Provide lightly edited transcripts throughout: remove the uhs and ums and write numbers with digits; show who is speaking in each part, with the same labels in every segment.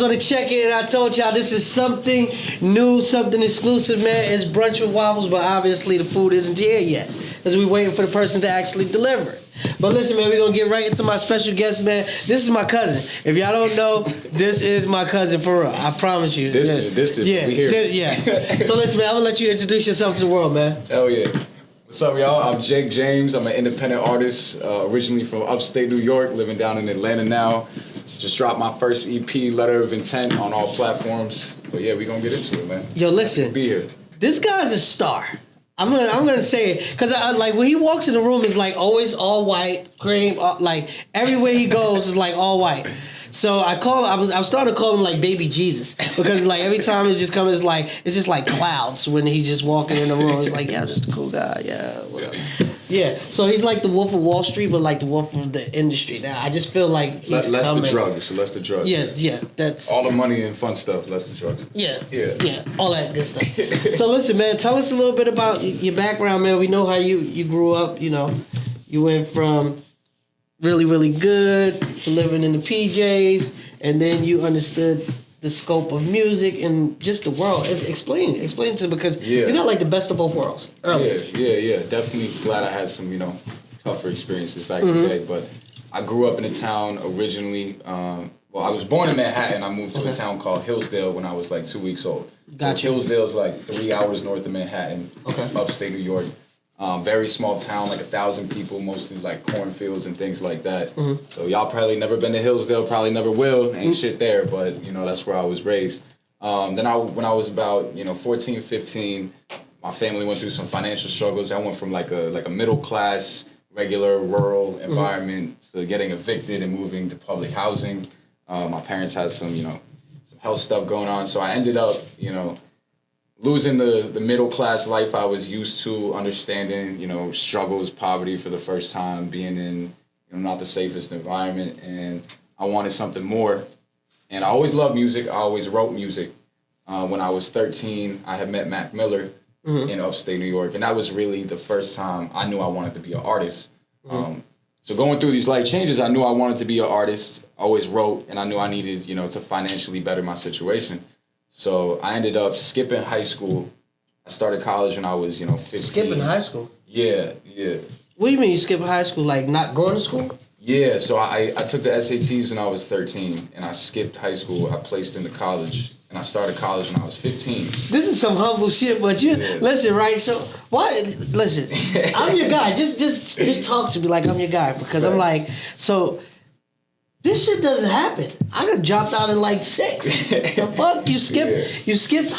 Speaker 1: Waffles on the check-in, and I told y'all this is something new, something exclusive, man. It's Brunch with Waffles, but obviously the food isn't here yet, because we're waiting for the person to actually deliver. But listen, man, we're going to get right into my special guest, man. This is my cousin. If y'all don't know, this is my cousin for real. I promise you.
Speaker 2: This,
Speaker 1: yeah,
Speaker 2: we here.
Speaker 1: Yeah. So listen, man, I'm going to let you introduce yourself to the world, man.
Speaker 2: Hell yeah. What's up, y'all? I'm Jake James. I'm an independent artist, originally from upstate New York, living down in Atlanta now. Just dropped my first EP, Letter of Intent, on all platforms. But yeah, we going to get into it, man.
Speaker 1: Yo, listen.
Speaker 2: Be here.
Speaker 1: This guy's a star. I'm gonna say it because I like when he walks in the room, it's like always all white, cream, like everywhere he goes is like all white. So I was starting to call him like Baby Jesus because like every time it just comes, it's just like clouds when he's just walking in the room. He's like, yeah, I'm just a cool guy, yeah, whatever. Yeah. So he's like the Wolf of Wall Street, but like the Wolf of the industry. Now I just feel like he's
Speaker 2: less
Speaker 1: coming.
Speaker 2: the drugs.
Speaker 1: Yeah. That's
Speaker 2: all the money and fun stuff. Less the drugs.
Speaker 1: Yeah. All that good stuff. So listen, man, tell us a little bit about your background, man. We know how you grew up. You know, you went from really, really good to living in the PJs, and then you understood the scope of music and just the world. Explain to me, because you got like the best of both worlds.
Speaker 2: Yeah. Definitely glad I had some, tougher experiences back in the day. But I grew up in a town originally. I was born in Manhattan. I moved to a town called Hillsdale when I was like 2 weeks old.
Speaker 1: Gotcha.
Speaker 2: So Hillsdale's like 3 hours north of Manhattan, upstate New York. Very small town, like 1,000 people, mostly like cornfields and things like that. Mm-hmm. So y'all probably never been to Hillsdale, probably never will. Ain't shit there, but that's where I was raised. Then when I was about 14, 15, my family went through some financial struggles. I went from like a middle class, regular rural environment to getting evicted and moving to public housing. My parents had some some health stuff going on, so I ended up losing the middle class life I was used to, understanding, struggles, poverty for the first time, being in, not the safest environment, and I wanted something more. And I always loved music. I always wrote music. When I was 13, I had met Mac Miller in upstate New York, and that was really the first time I knew I wanted to be an artist. So going through these life changes, I knew I wanted to be an artist. I always wrote, and I knew I needed, to financially better my situation. So I ended up skipping high school. I started college when I was, 15.
Speaker 1: Skipping high school?
Speaker 2: Yeah.
Speaker 1: What do you mean you skip high school, like not going to school?
Speaker 2: Yeah, so I took the SATs when I was 13, and I skipped high school. I placed into college, and I started college when I was 15.
Speaker 1: This is some humble shit, but listen, right? So listen, I'm your guy. Just talk to me like I'm your guy, because I'm like, so this shit doesn't happen. I got dropped out in like 6. The fuck? You skipped.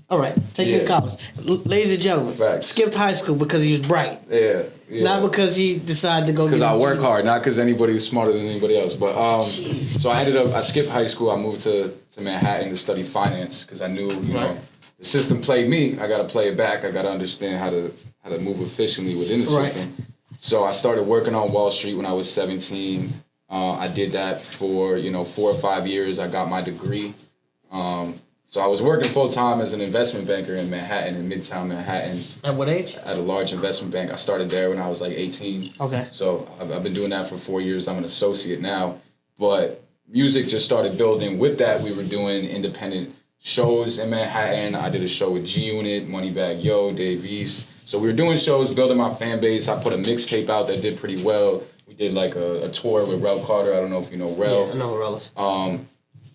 Speaker 1: All right, take it to college. Ladies and gentlemen, skipped high school because he was bright.
Speaker 2: Yeah.
Speaker 1: Not because he decided to go.
Speaker 2: Because I work hard, not because anybody's smarter than anybody else. But so I skipped high school. I moved to Manhattan to study finance because I knew, the system played me. I got to play it back. I got to understand how to move efficiently within the system. So I started working on Wall Street when I was 17. I did that for 4 or 5 years. I got my degree. So I was working full time as an investment banker in Manhattan, in Midtown Manhattan.
Speaker 1: At what age?
Speaker 2: At a large investment bank. I started there when I was like 18.
Speaker 1: Okay.
Speaker 2: So I've been doing that for 4 years. I'm an associate now. But music just started building. With that, we were doing independent shows in Manhattan. I did a show with G-Unit, Moneybagg Yo, Dave East. So we were doing shows, building my fan base. I put a mixtape out that did pretty well. We did like a tour with Rel Carter. I don't know if you know Rel.
Speaker 1: Yeah, I know who Rel is.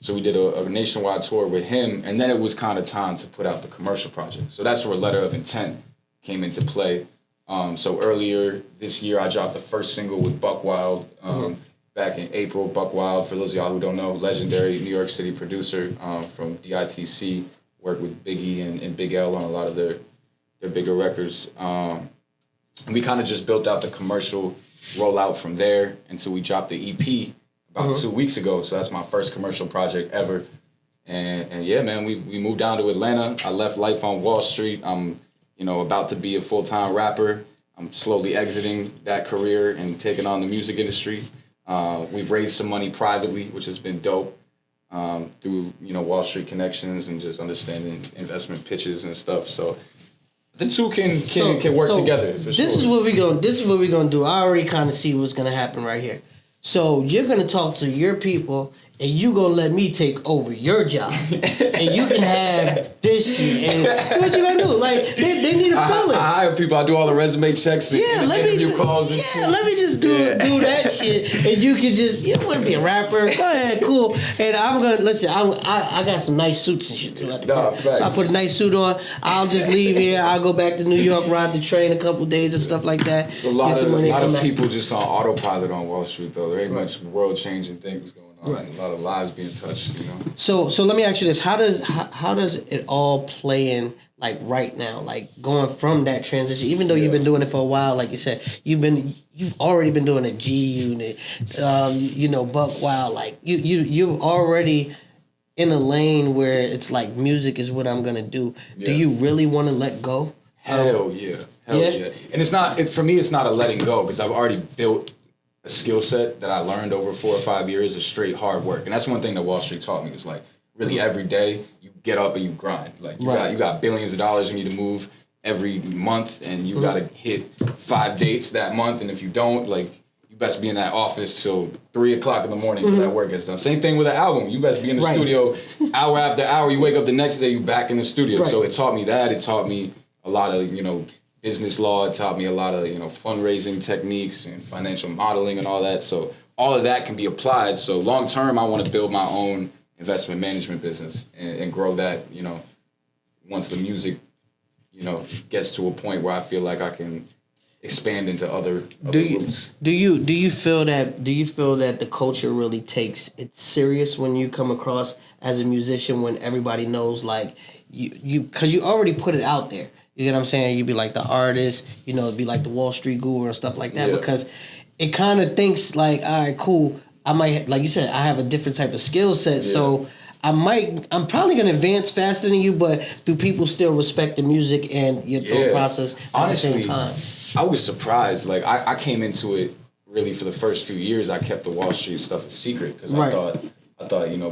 Speaker 2: So we did a nationwide tour with him, and then it was kind of time to put out the commercial project. So that's where Letter of Intent came into play. So earlier this year, I dropped the first single with Buck Wild back in April. Buck Wild, for those of y'all who don't know, legendary New York City producer from DITC, worked with Biggie and Big L on a lot of their bigger records. And we kind of just built out the commercial rollout from there until we dropped the EP about 2 weeks ago. So that's my first commercial project ever. And yeah, man, we moved down to Atlanta. I left life on Wall Street. I'm, about to be a full-time rapper. I'm slowly exiting that career and taking on the music industry. We've raised some money privately, which has been dope, through, Wall Street connections and just understanding investment pitches and stuff. So the two can work together for sure. This is what
Speaker 1: we're gonna do. I already kind of see what's gonna happen right here. So you're gonna talk to your people and you gonna let me take over your job, and you can have this shit. And what you gonna do? Like they need a feeling.
Speaker 2: I hire people. I do all the resume checks. And interview calls. And
Speaker 1: Let me just do that shit, and you can just you don't want to be a rapper. Go ahead, cool. And I'm gonna listen. I got some nice suits and shit too. So I put a nice suit on. I'll just leave here. I'll go back to New York, ride the train a couple days and stuff like that.
Speaker 2: There's a lot of people just on autopilot on Wall Street though. There ain't much world changing things going on. Right. A lot of lives being touched, you know. So
Speaker 1: let me ask you this: how does it all play in like right now? Like going from that transition, even though you've been doing it for a while, like you said, you've already been doing a G Unit, Buck Wild. Like you're already in a lane where it's like music is what I'm gonna do. Yeah. Do you really want to let go?
Speaker 2: Hell yeah. And it's not for me. It's not a letting go because I've already built a skill set that I learned over 4 or 5 years of straight hard work. And that's one thing that Wall Street taught me is like really every day you get up and you grind. Like you got billions of dollars you need to move every month and you got to hit 5 dates that month. And if you don't, like you best be in that office till 3 o'clock in the morning till that work gets done. Same thing with an album. You best be in the studio hour after hour. You wake up the next day, you back in the studio. Right. So it taught me that. It taught me a lot of, business law. It taught me a lot of, fundraising techniques and financial modeling and all that. So all of that can be applied. So long term, I want to build my own investment management business and grow that, once the music, gets to a point where I feel like I can expand into other roots. Do
Speaker 1: you feel that the culture really takes it serious when you come across as a musician when everybody knows like you because you already put it out there? You get what I'm saying? You'd be like the artist, it'd be like the Wall Street guru and stuff like that because it kind of thinks like, all right, cool. I might, like you said, I have a different type of skill set, so I'm probably going to advance faster than you, but do people still respect the music and your thought process at the same time?
Speaker 2: I was surprised. Like, I came into it really for the first few years, I kept the Wall Street stuff a secret because I thought,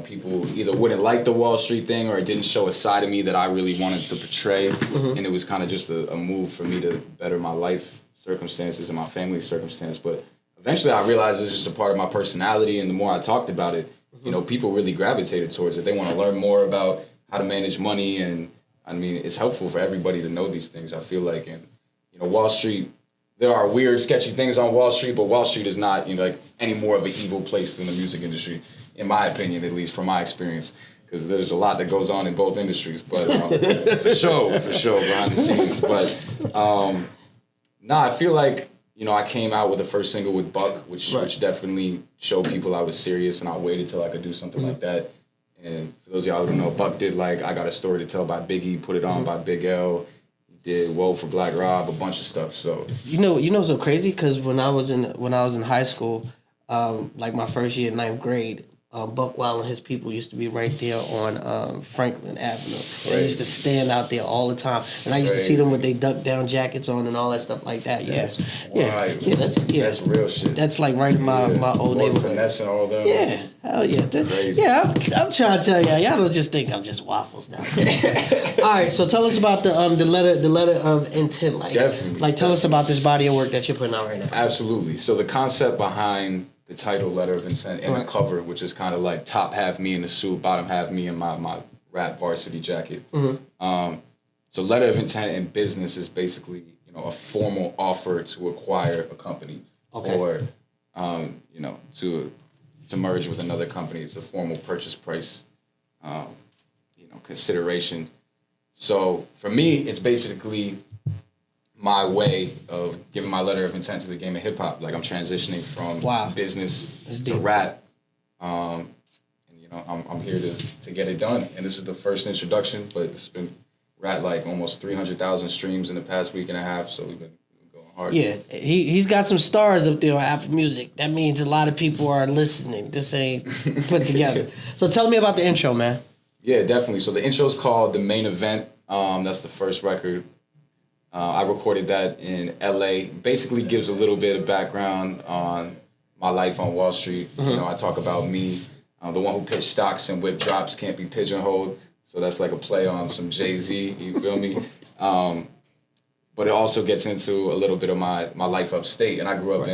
Speaker 2: people either wouldn't like the Wall Street thing or it didn't show a side of me that I really wanted to portray. And it was kind of just a move for me to better my life circumstances and my family circumstance. But eventually I realized it's just a part of my personality. And the more I talked about it, people really gravitated towards it. They want to learn more about how to manage money. And I mean, it's helpful for everybody to know these things, I feel like. And, Wall Street, there are weird, sketchy things on Wall Street, but Wall Street is not, any more of an evil place than the music industry. In my opinion, at least from my experience, because there's a lot that goes on in both industries, but for sure, behind the scenes. But I feel like I came out with the first single with Buck, which definitely showed people I was serious, and I waited till I could do something like that. And for those of y'all who know, Buck did like I Got a Story to Tell by Biggie, Put It On by Big L. He did Whoa for Black Rob, a bunch of stuff. So
Speaker 1: so crazy because when I was in high school, like my first year, 9th grade. Buck Wild and his people used to be right there on Franklin Avenue. They used to stand out there all the time, and I used to see them with their duck down jackets on and all that stuff like that. That's real shit. That's like right in my old neighborhood.
Speaker 2: Finesse and all that.
Speaker 1: Yeah, hell yeah.
Speaker 2: Crazy.
Speaker 1: Yeah, I'm trying to tell y'all don't just think I'm just Waffles now. All right, so tell us about the letter of intent. Like tell us about this body of work that you're putting out right now.
Speaker 2: Absolutely. So the concept behind the title, Letter of Intent, and the cover, which is kind of like top half me in the suit, bottom half me in my rap varsity jacket. So Letter of Intent in business is basically, a formal offer to acquire a company or, to merge with another company. It's a formal purchase price, consideration. So for me, it's basically my way of giving my letter of intent to the game of hip hop. Like I'm transitioning from business to rap, and I'm here to get it done. And this is the first introduction, but it's been like almost 300,000 streams in the past week and a half. So we've been going hard.
Speaker 1: Yeah, he's got some stars up there on Apple Music. That means a lot of people are listening. This ain't put together. So tell me about the intro, man.
Speaker 2: Yeah, definitely. So the intro is called The Main Event. That's the first record. I recorded that in LA. Basically gives a little bit of background on my life on Wall Street. I talk about me, the one who pitched stocks and whip drops can't be pigeonholed. So that's like a play on some Jay-Z, you feel me? But it also gets into a little bit of my life upstate. And I grew up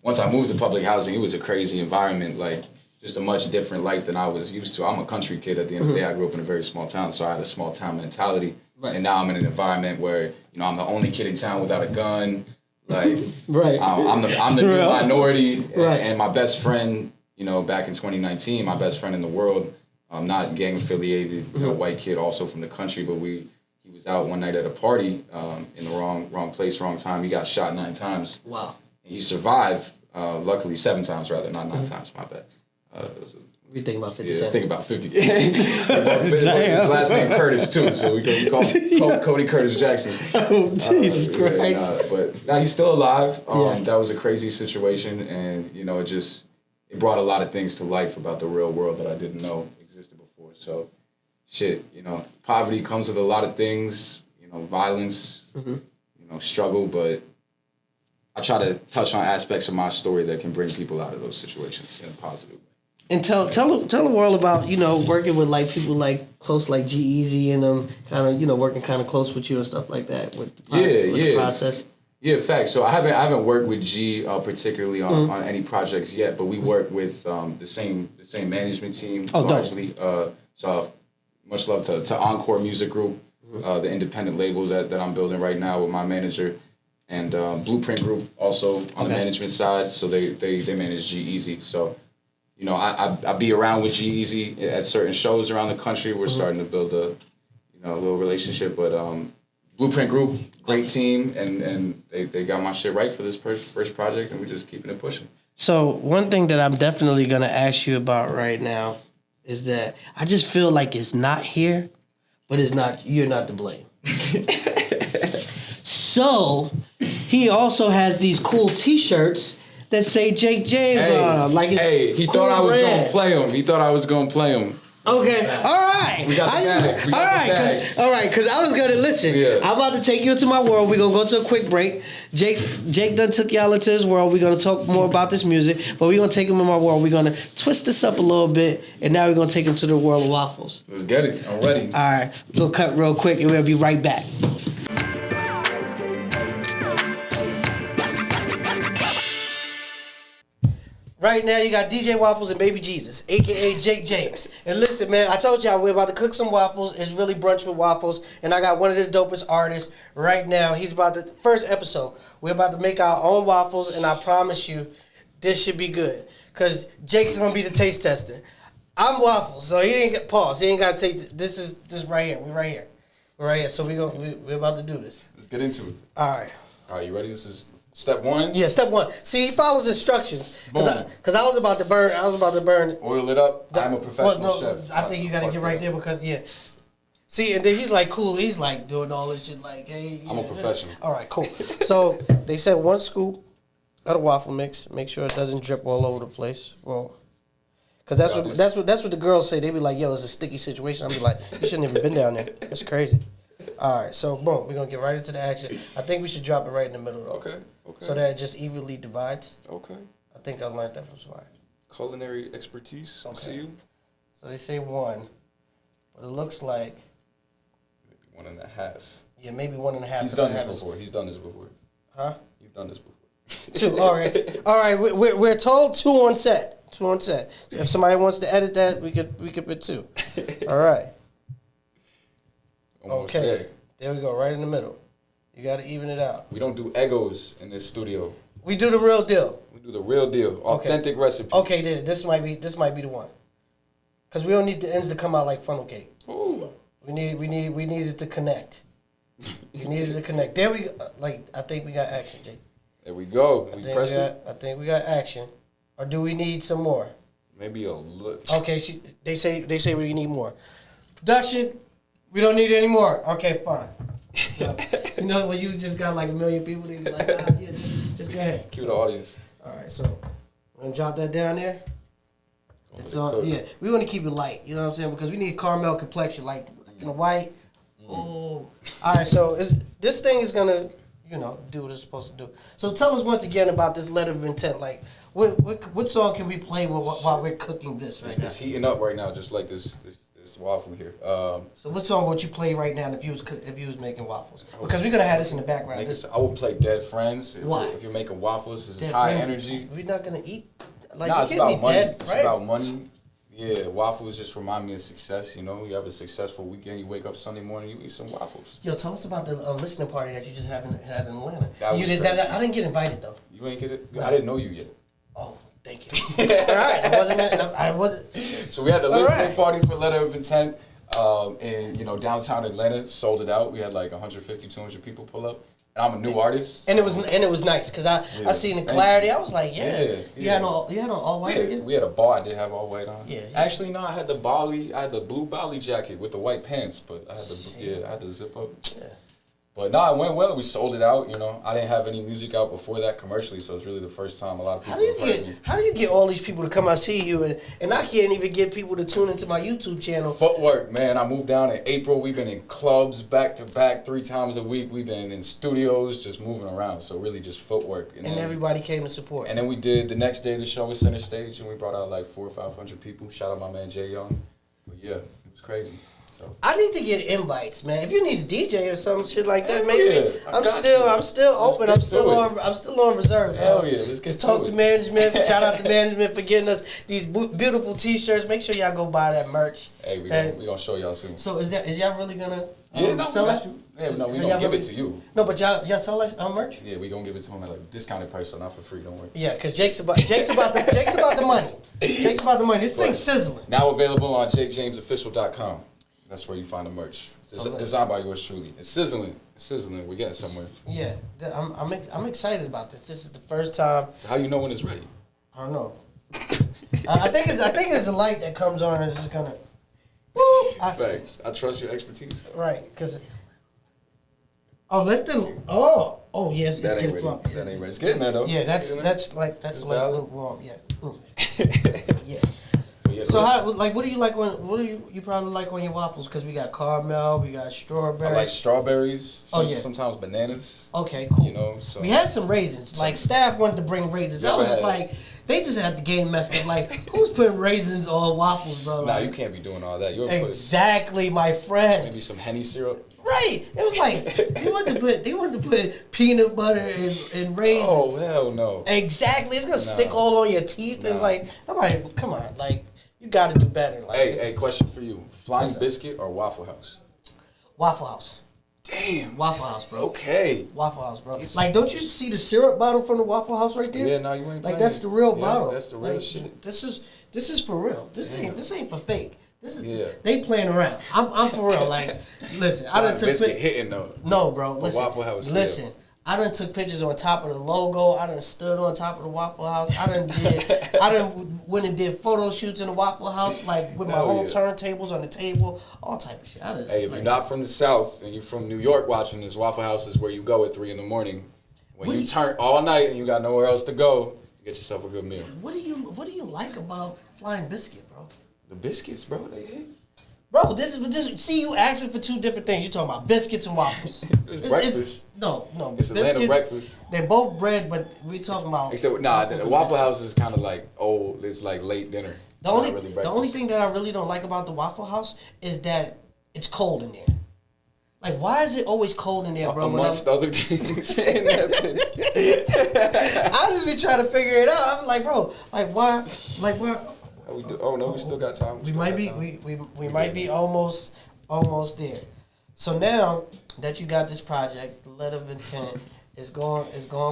Speaker 2: once I moved to public housing, it was a crazy environment. Like, just a much different life than I was used to. I'm a country kid. At the end of the day, I grew up in a very small town, so I had a small town mentality. Right. And now I'm in an environment where I'm the only kid in town without a gun. Like,
Speaker 1: right.
Speaker 2: I'm the new minority, right. And my best friend, back in 2019, my best friend in the world, not gang affiliated, white kid, also from the country, but he was out one night at a party in the wrong place, wrong time. He got shot 9 times. Wow. And he survived, luckily 7 times rather, not 9 times. My bad.
Speaker 1: We think about 57.
Speaker 2: Yeah, think about 50. His last name Curtis too, so we call him Cody Curtis Jackson.
Speaker 1: Oh, Jesus Christ!
Speaker 2: But now he's still alive. That was a crazy situation, and it brought a lot of things to life about the real world that I didn't know existed before. So, poverty comes with a lot of things. Violence, struggle, but I try to touch on aspects of my story that can bring people out of those situations in a positive way.
Speaker 1: And tell the world about working with like people like close like G-Eazy and them kind of working kind of close with you and stuff like that with the process.
Speaker 2: Yeah, facts. So I haven't worked with G particularly on any projects yet, but we work with the same management team largely. So much love to Encore Music Group, the independent label that I'm building right now with my manager, and Blueprint Group also on the management side. So they manage G-Eazy. So. I be around with G-Eazy at certain shows around the country. We're starting to build a little relationship. But Blueprint Group, great team, and they got my shit right for this first project, and we're just keeping it pushing.
Speaker 1: So one thing that I'm definitely going to ask you about right now is that I just feel like it's not here, but it's not. You're not to blame. So he also has these cool T-shirts that say Jake James on them. Like it's
Speaker 2: he
Speaker 1: cool
Speaker 2: thought I was
Speaker 1: brand.
Speaker 2: going to play him. He thought I was going to play him.
Speaker 1: Okay, all right.
Speaker 2: We got the bag.
Speaker 1: All right, because I was going to listen. Yeah. I'm about to take you into my world. We're going to go to a quick break. Jake done took y'all into his world. We're going to talk more about this music, but we're going to take him in my world. We're going to twist this up a little bit, and now we're going to take him to the world of waffles.
Speaker 2: Let's get it. I'm ready.
Speaker 1: All right, we'll cut real quick, and we'll be right back. Right now, you got DJ Waffles and Baby Jesus, a.k.a. Jake James. And listen, man, I told y'all we're about to cook some waffles. It's really Brunch with Waffles. And I got one of the dopest artists right now. He's about to, first episode, we're about to make our own waffles. And I promise you, this should be good. Because Jake's going to be the taste tester. I'm Waffles, so he ain't got, pause. He ain't got to take, this right here. We're right here. We're right here. So we're about to do this.
Speaker 2: Let's get into it.
Speaker 1: All right.
Speaker 2: All right, you ready? This is step 1?
Speaker 1: Yeah, step 1. See, he follows instructions. Because I was about to burn.
Speaker 2: Oil it up. I'm a professional chef.
Speaker 1: I think you got to get right there because, yeah. See, and then he's like cool. He's like doing all this shit like, hey.
Speaker 2: I'm a professional.
Speaker 1: All right, cool. So they said 1 scoop of the waffle mix. Make sure it doesn't drip all over the place. Well, because that's what the girls say. They be like, yo, it's a sticky situation. I'll be like, you shouldn't even been down there. That's crazy. All right, so boom, we're gonna get right into the action. I think we should drop it right in the middle though.
Speaker 2: Okay.
Speaker 1: So that it just evenly divides.
Speaker 2: Okay.
Speaker 1: I think I learned that from Swire.
Speaker 2: Culinary expertise. Okay. See you.
Speaker 1: So they say 1, but it looks like
Speaker 2: maybe 1.5.
Speaker 1: Yeah, maybe 1.5.
Speaker 2: He's done this before.
Speaker 1: Huh?
Speaker 2: You've done this before.
Speaker 1: 2. All right. We're told 2 on set. 2 on set. So if somebody wants to edit that, we could put 2. All right.
Speaker 2: Almost
Speaker 1: okay. There we go, right in the middle. You got to even it out.
Speaker 2: We don't do egos in this studio.
Speaker 1: We do the real deal.
Speaker 2: We do the real deal. Authentic recipe.
Speaker 1: Okay, this might be the one. Cause we don't need the ends to come out like funnel cake.
Speaker 2: Ooh.
Speaker 1: We need it to connect. We needed to connect. There we go. Like I think we got action, Jake.
Speaker 2: There we go. We press it.
Speaker 1: I think we got action. Or do we need some more?
Speaker 2: Maybe a little.
Speaker 1: Okay, they say we need more. Production. We don't need any more. Okay, fine. So, you know when you just got like 1 million people, they be like, yeah, just go ahead.
Speaker 2: Cue the audience.
Speaker 1: All right, so we're gonna drop that down there. It's on. Yeah, we want to keep it light. You know what I'm saying? Because we need caramel complexion, like in the white. Oh, all right. So this thing is gonna, do what it's supposed to do. So tell us once again about this letter of intent. Like, what song can we play while we're cooking this right now?
Speaker 2: It's heating up right now, just like this waffle here.
Speaker 1: So what song would you play right now if you was making waffles? Because we're gonna have this in the background.
Speaker 2: I would play Dead Friends.
Speaker 1: Why?
Speaker 2: If you're making waffles, this is
Speaker 1: Dead
Speaker 2: high
Speaker 1: Friends.
Speaker 2: energy.
Speaker 1: We're not gonna eat. Like,
Speaker 2: nah,
Speaker 1: you
Speaker 2: it's
Speaker 1: can't
Speaker 2: about
Speaker 1: be
Speaker 2: money.
Speaker 1: dead
Speaker 2: It's
Speaker 1: friends.
Speaker 2: about money. Yeah, waffles just remind me of success. You know, you have a successful weekend. You wake up Sunday morning, you eat some waffles.
Speaker 1: Yo, tell us about the listening party that you just had in Atlanta.
Speaker 2: That was crazy.
Speaker 1: I didn't get invited though.
Speaker 2: You ain't get it? No. I didn't know you yet.
Speaker 1: Oh, thank you. All right, I wasn't.
Speaker 2: So we had the listening party for Letter of Intent, in downtown Atlanta. Sold it out. We had like 150, 200 people pull up. And I'm a new artist,
Speaker 1: and it was nice because I seen the clarity. I was like, you had on all white again.
Speaker 2: We had a bar. I did have all white on.
Speaker 1: Yeah.
Speaker 2: Actually, no, I had the blue Bali jacket with the white pants, but I had the zip up. Yeah. But no, it went well. We sold it out. I didn't have any music out before that commercially, so it's really the first time a lot of people have heard me.
Speaker 1: How do you get all these people to come out see you, and I can't even get people to tune into my YouTube channel?
Speaker 2: Footwork, man. I moved down in April. We've been in clubs back to back 3 times a week. We've been in studios, just moving around. So really just footwork.
Speaker 1: And everybody came to support.
Speaker 2: And then we did the next day. The show was center stage, and we brought out like 400 or 500 people. Shout out my man Jay Young. But yeah, it was crazy. So.
Speaker 1: I need to get invites, man. If you need a DJ or some shit like that, maybe I'm still open. I'm still on reserve.
Speaker 2: Hell yeah, let's get
Speaker 1: talk to management. Shout out to management for getting us these beautiful T-shirts. Make sure y'all go buy that merch.
Speaker 2: Hey, we gonna show y'all soon.
Speaker 1: So is y'all really gonna
Speaker 2: sell that? Yeah, no, we gonna give it to you.
Speaker 1: No, but y'all sell that merch?
Speaker 2: Yeah, we gonna give it to him at a discounted price, so not for free. Don't worry.
Speaker 1: Yeah, because Jake's about the money. Jake's about the money. This thing's sizzling.
Speaker 2: Now available on JakeJamesOfficial.com. That's where you find the merch. Designed by yours truly. It's sizzling. We're getting somewhere.
Speaker 1: Yeah, I'm excited about this. This is the first time.
Speaker 2: So how you know when it's ready?
Speaker 1: I don't know. I think it's the light that comes on and it's just gonna.
Speaker 2: Thanks. I trust your expertise.
Speaker 1: Right, because. Yes, it's getting fluffy.
Speaker 2: That ain't ready. It's getting there though.
Speaker 1: Yeah, that's like lukewarm. Yeah. Yeah.
Speaker 2: Yeah,
Speaker 1: so what do you like you probably like on your waffles? Because we got caramel, we got strawberries.
Speaker 2: I like strawberries.
Speaker 1: Yeah.
Speaker 2: Sometimes bananas.
Speaker 1: Okay, cool.
Speaker 2: So
Speaker 1: we had some raisins. Like staff wanted to bring raisins. I was just like, they just had the game messed up. Like, who's putting raisins on waffles, bro?
Speaker 2: Nah, you can't be doing all that.
Speaker 1: Exactly, my friend.
Speaker 2: Maybe some Henny syrup.
Speaker 1: Right. It was like they wanted to put peanut butter and raisins.
Speaker 2: Oh hell no.
Speaker 1: Exactly. It's gonna stick all on your teeth and like I'm like, come on, like. You got to do better. Like
Speaker 2: hey, question for you. Flying Biscuit or Waffle House?
Speaker 1: Waffle House.
Speaker 2: Damn.
Speaker 1: Waffle House, bro.
Speaker 2: Okay.
Speaker 1: Waffle House, bro. Like, don't you see the syrup bottle from the Waffle House right there?
Speaker 2: Yeah, no, you ain't
Speaker 1: like, that's the real bottle.
Speaker 2: That's the real shit.
Speaker 1: This is for real. This ain't for fake. This is they playing around. I'm for real. Like, listen, I done took
Speaker 2: Biscuit hitting though.
Speaker 1: No, bro. Listen.
Speaker 2: Waffle House.
Speaker 1: Listen. Yeah. I done took pictures on top of the logo. I done stood on top of the Waffle House. I done went and did photo shoots in the Waffle House, like with my whole turntables on the table, all type of shit.
Speaker 2: Hey, if you're not from the South and you're from New York watching this, Waffle House is where you go at 3 a.m. When you turn all night and you got nowhere else to go, you get yourself a good meal.
Speaker 1: What do you like about Flying Biscuit, bro?
Speaker 2: The biscuits, bro, they hit.
Speaker 1: Bro, this see you asking for 2 different things. You talking about biscuits and waffles.
Speaker 2: It's breakfast.
Speaker 1: No.
Speaker 2: It's
Speaker 1: biscuits,
Speaker 2: Atlanta breakfast.
Speaker 1: They're both bread, but we talking about.
Speaker 2: Except the Waffle House is kind of like old. It's like late dinner.
Speaker 1: The only thing that I really don't like about the Waffle House is that it's cold in there. Like, why is it always cold in there, bro?
Speaker 2: Amongst other things. I
Speaker 1: just be trying to figure it out. I'm like, bro, why?
Speaker 2: We still got time.
Speaker 1: We might be almost there. So now that you got this project, the Letter of Intent is going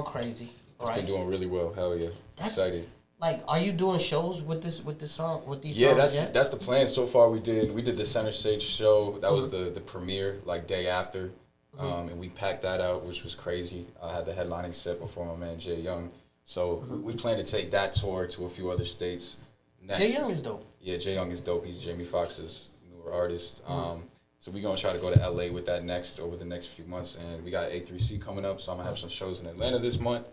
Speaker 1: crazy.
Speaker 2: It's been doing really well. Hell yeah. Excited.
Speaker 1: Like, are you doing shows with this song with these
Speaker 2: songs?
Speaker 1: Yeah,
Speaker 2: that's the plan so far. We did the center stage show. That was the premiere, like day after. And we packed that out, which was crazy. I had the headlining set before my man Jay Young. So we plan to take that tour to a few other states. Next.
Speaker 1: Jay Young is dope.
Speaker 2: Yeah, Jay Young is dope. He's Jamie Foxx's newer artist. So we're going to try to go to LA with that over the next few months. And we got A3C coming up, so I'm going to have some shows in Atlanta this month.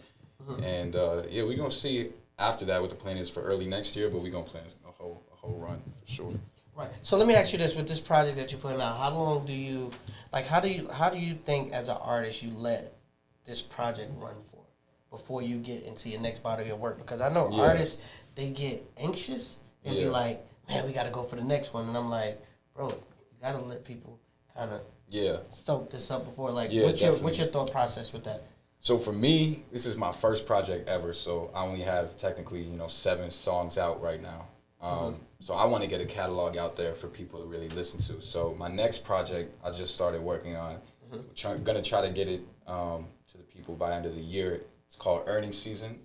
Speaker 2: And we're going to see after that what the plan is for early next year, but we're going to plan a whole run for sure.
Speaker 1: Right. So let me ask you this: with this project that you're putting out, how long do you how do you think as an artist you let this project run for before you get into your next body of work? Because I know artists, they get anxious and be like, man, we got to go for the next one. And I'm like, bro, you got to let people kind of soak this up before. Like, what's your thought process with that?
Speaker 2: So for me, this is my first project ever. So I only have technically 7 songs out right now. So I want to get a catalog out there for people to really listen to. So my next project I just started working on. Gonna try to get it to the people by end of the year. It's called Earnings Season.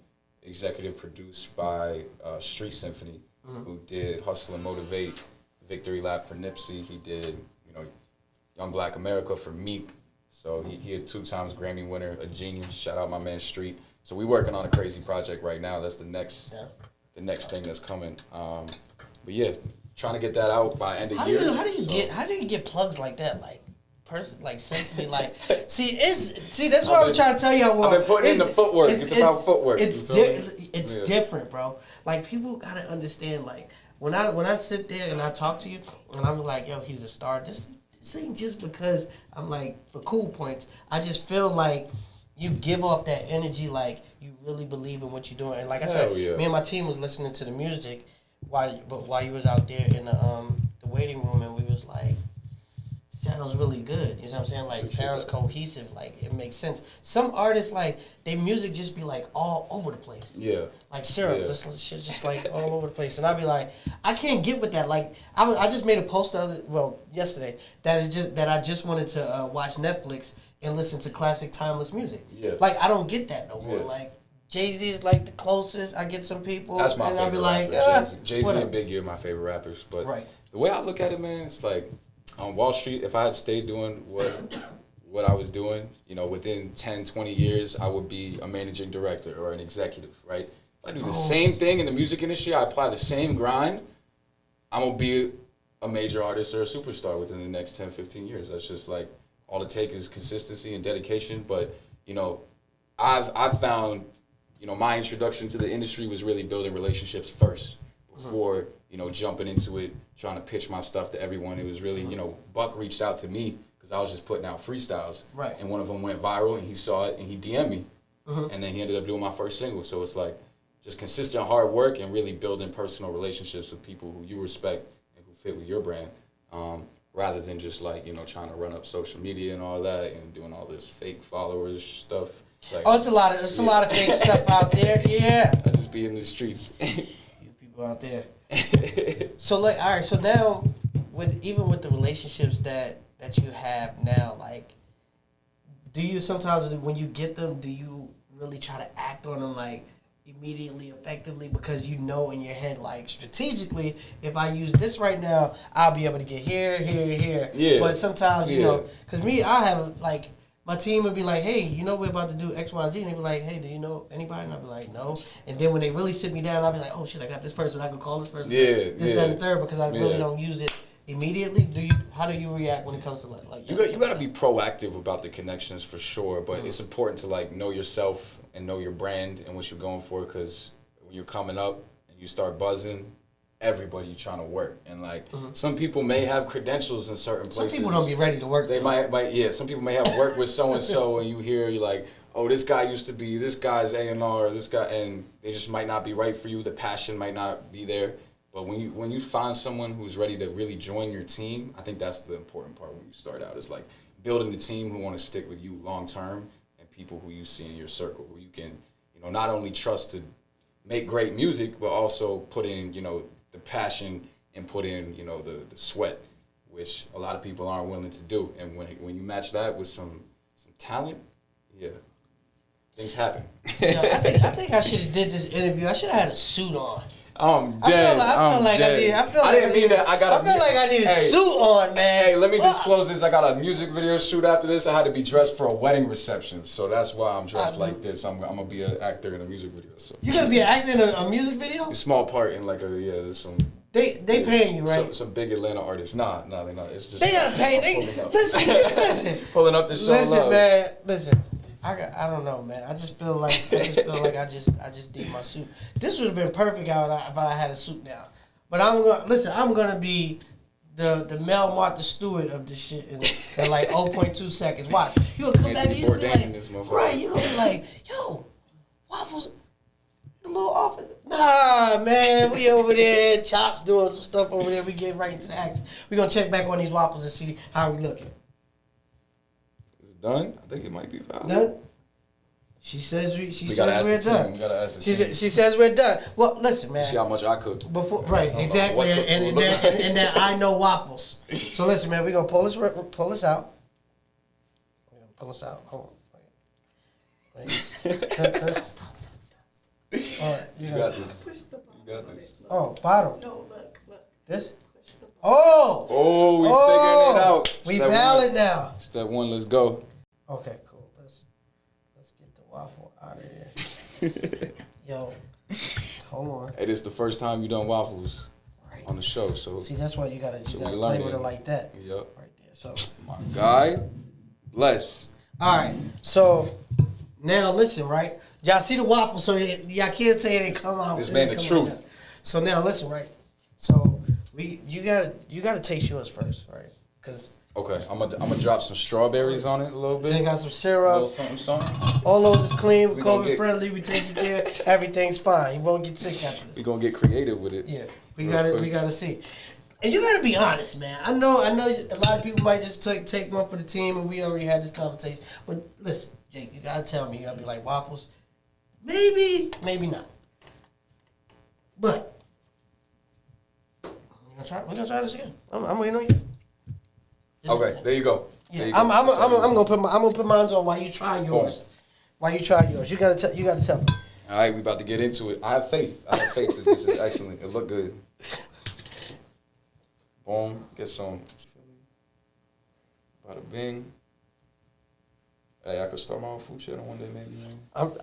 Speaker 2: Executive produced by Street Symphony, who did Hustle and Motivate, Victory Lap for Nipsey. He did Young Black America for Meek. So he had 2 times Grammy winner, a genius. Shout out my man Street. So we working on a crazy project right now. That's the next thing that's coming. But yeah, trying to get that out by end of year.
Speaker 1: How do you get plugs like that? Symphony, that's what I was trying to tell y'all.
Speaker 2: I've been putting in the footwork. It's about footwork.
Speaker 1: It's different, bro. Like, people gotta understand. Like, when I sit there and I talk to you and I'm like, yo, he's a star. This ain't just because I'm like for cool points. I just feel like you give off that energy, like you really believe in what you're doing. And like I said, me and my team was listening to the music while you was out there in the waiting room, and we was like, sounds really good. You know what I'm saying? Like, sounds cohesive. Like, it makes sense. Some artists, like, their music just be like all over the place. Yeah. Like syrup, this shit's just like all over the place. And I'd be like, I can't get with that. Like, I just made a post yesterday that I just wanted to watch Netflix and listen to classic timeless music. Yeah. Like, I don't get that no more. Like, Jay-Z is like the closest. I get some people. That's my favorite. I'll be like,
Speaker 2: Jay-Z and Biggie are my favorite rappers. But the way I look at it, man, it's like, on Wall Street, if I had stayed doing what I was doing, within 10, 20 years, I would be a managing director or an executive, right? If I do the same thing in the music industry, I apply the same grind, I'm going to be a major artist or a superstar within the next 10, 15 years. That's just like, all it takes is consistency and dedication. But, I've found, my introduction to the industry was really building relationships first before, jumping into it, trying to pitch my stuff to everyone. It was really, Buck reached out to me because I was just putting out freestyles. Right. And one of them went viral, and he saw it, and he DM'd me. And then he ended up doing my first single. So it's like just consistent hard work and really building personal relationships with people who you respect and who fit with your brand, rather than just like, trying to run up social media and all that and doing all this fake followers stuff. Like,
Speaker 1: it's a lot of fake stuff out there. Yeah.
Speaker 2: I just be in the streets.
Speaker 1: People out there. So all right. So now, with the relationships that you have now, like, do you sometimes when you get them, do you really try to act on them like immediately, effectively, because in your head, like, strategically, if I use this right now, I'll be able to get here. Yeah. But sometimes because I have like. My team would be like, hey, we're about to do X, Y, and Z. And they'd be like, hey, do you know anybody? And I'd be like, no. And then when they really sit me down, I'll be like, oh, shit, I got this person. I could call this person. That, and the third, because I really don't use it immediately. How do you react when it comes to like
Speaker 2: you got to be proactive about the connections for sure. But it's important to like know yourself and know your brand and what you're going for, because when you're coming up and you start buzzing, everybody trying to work, and like some people may have credentials in certain places.
Speaker 1: Some people don't be ready to work.
Speaker 2: They might some people may have worked with so and so, and you're like, oh, this guy used to be this guy's A&R, this guy, and they just might not be right for you. The passion might not be there. But when you find someone who's ready to really join your team, I think that's the important part when you start out, is like building a team who want to stick with you long term, and people who you see in your circle who you can not only trust to make great music, but also put in the passion and put in, the sweat, which a lot of people aren't willing to do. And when you match that with some talent, things happen.
Speaker 1: I think I should have did this interview. I should have had a suit on.
Speaker 2: I'm dead. I feel like
Speaker 1: I need a suit on, man.
Speaker 2: Hey, let me disclose this. I got a music video shoot after this. I had to be dressed for a wedding reception, so that's why I'm dressed like this. I'm gonna be an actor in a music video. So
Speaker 1: you gonna be an actor in a music video?
Speaker 2: A small part in like there's some.
Speaker 1: They paying you, right?
Speaker 2: Some big Atlanta artists. Nah, they're not. It's just
Speaker 1: they gotta pay. Listen.
Speaker 2: Pulling up this show.
Speaker 1: Listen, man. Listen. I don't know, man. I just feel like I just did my suit. This would have been perfect if I had a suit now. But I'm gonna be the Mel Martha Stewart of this shit in like 0.2 seconds. Watch. You gonna come back and you gonna be like, right? You gonna be like, yo, Waffles, the little office. Nah, man, we over there. Chops doing some stuff over there. We getting right into action. We gonna check back on these waffles and see how we looking.
Speaker 2: Done? I think it might be valid.
Speaker 1: Done? She says we're
Speaker 2: done.
Speaker 1: done. She says we're done. Well, listen, man.
Speaker 2: See how much I cook.
Speaker 1: Right, exactly. And then I know waffles. So listen, man, we're gonna pull this out. We're gonna pull this out. Hold on. Wait. Stop. All right, you got this. You got this. Oh, bottom. No, look. This? Oh,
Speaker 2: we figuring it out.
Speaker 1: We valid now.
Speaker 2: Step 1, let's go.
Speaker 1: Okay, cool. Let's get the waffle out of here. Yo, hold on.
Speaker 2: Hey, this is the first time you done waffles on the show, so
Speaker 1: see, that's why you gotta play with it like that.
Speaker 2: Yep.
Speaker 1: Right there. So
Speaker 2: my guy, bless.
Speaker 1: All right. So now listen, right? Y'all see the waffle, so y'all can't say it ain't come out.
Speaker 2: This man the truth.
Speaker 1: Like so now listen, right? So you gotta taste yours first, right? Cause
Speaker 2: okay, I'm gonna drop some strawberries on it a little bit.
Speaker 1: They got some syrup.
Speaker 2: Something.
Speaker 1: All those is clean. We're COVID friendly. We taking care. Everything's fine. You won't get sick after this.
Speaker 2: We gonna get creative with it.
Speaker 1: Yeah, we gotta see. And you gotta be honest, man. I know. A lot of people might just take one for the team, and we already had this conversation. But listen, Jake, you gotta tell me. You gotta be like waffles. Maybe not. But we're gonna try this again. I'm waiting on you.
Speaker 2: Okay, there you go.
Speaker 1: Yeah, I'm gonna put mine on while you try yours. While you try yours, you gotta tell me.
Speaker 2: All right, we about to get into it. I have faith that this is excellent. It look good. Boom, get some. Bada bing. Hey, I could start my own food channel one day, maybe.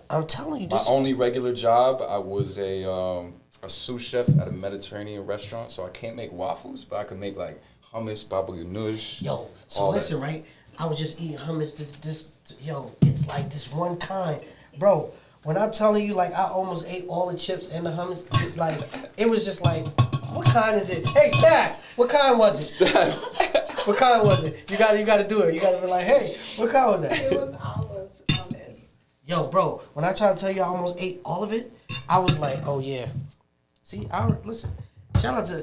Speaker 1: I'm telling you, this
Speaker 2: my only regular job, I was a sous chef at a Mediterranean restaurant, so I can't make waffles, but I can make like hummus, baba ganoush.
Speaker 1: Yo, so listen, right? I was just eating hummus. It's like this one kind, bro. When I'm telling you, like, I almost ate all the chips and the hummus. Like, it was just like, what kind is it? Hey, Stack, what kind was it? What kind was it? You gotta do it. You gotta be like, hey, what kind was that?
Speaker 3: It was olive hummus.
Speaker 1: Yo, bro, when I try to tell you I almost ate all of it, I was like, oh yeah. See, listen. Shout out to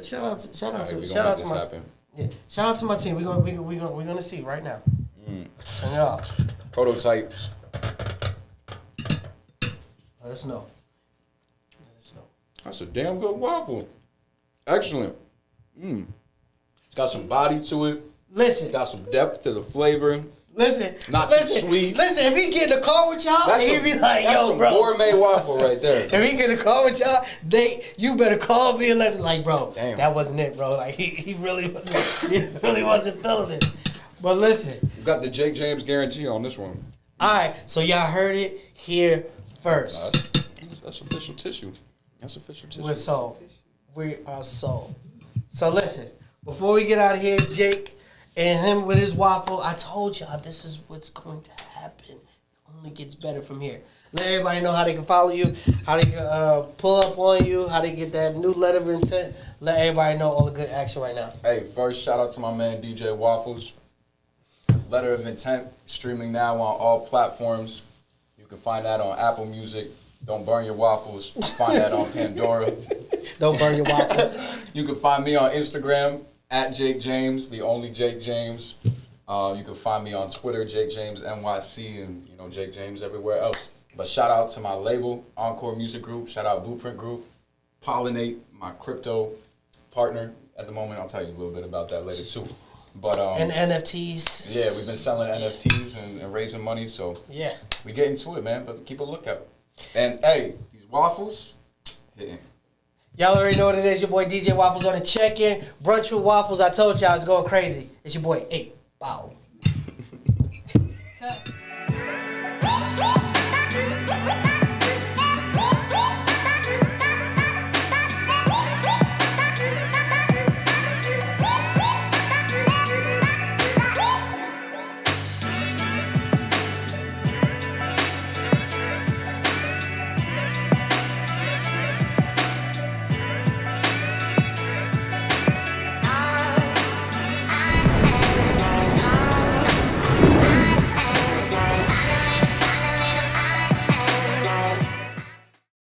Speaker 1: my team. We're gonna see right now. Turn it off.
Speaker 2: Prototype.
Speaker 1: Let us know.
Speaker 2: That's a damn good waffle. Excellent. It's got some body to it.
Speaker 1: Listen.
Speaker 2: Got some depth to the flavor.
Speaker 1: Listen.
Speaker 2: Not too sweet.
Speaker 1: Listen, if he get in the car with y'all, he'd be like,
Speaker 2: that's
Speaker 1: yo,
Speaker 2: some
Speaker 1: bro.
Speaker 2: gourmet waffle right there.
Speaker 1: If he get in the car with y'all, you better call me and let me, like, bro,
Speaker 2: damn.
Speaker 1: That wasn't it, bro. Like, he really wasn't feeling it. But listen.
Speaker 2: You got the Jake James guarantee on this one.
Speaker 1: All right, so y'all heard it here first.
Speaker 2: That's official tissue.
Speaker 1: We are sold. So listen, before we get out of here, Jake and him with his waffle, I told y'all this is what's going to happen. It only gets better from here. Let everybody know how they can follow you, how they can pull up on you, how they get that new letter of intent. Let everybody know all the good action right now.
Speaker 2: Hey, first shout out to my man DJ Waffles. Letter of Intent, streaming now on all platforms. You can find that on Apple Music. Don't burn your waffles. Find that on Pandora.
Speaker 1: Don't burn your waffles.
Speaker 2: You can find me on Instagram at Jake James, the only Jake James. You can find me on Twitter, Jake James NYC, and Jake James everywhere else. But shout out to my label, Encore Music Group. Shout out Blueprint Group. Pollinate, my crypto partner at the moment. I'll tell you a little bit about that later too. But
Speaker 1: and NFTs.
Speaker 2: Yeah, we've been selling NFTs and raising money, so
Speaker 1: yeah, we
Speaker 2: get into it, man. But keep a lookout. And hey, these waffles, hitting.
Speaker 1: Y'all already know what it is. Your boy DJ Waffles on the check-in. Brunch with Waffles. I told y'all it's going crazy. It's your boy 8. Bow.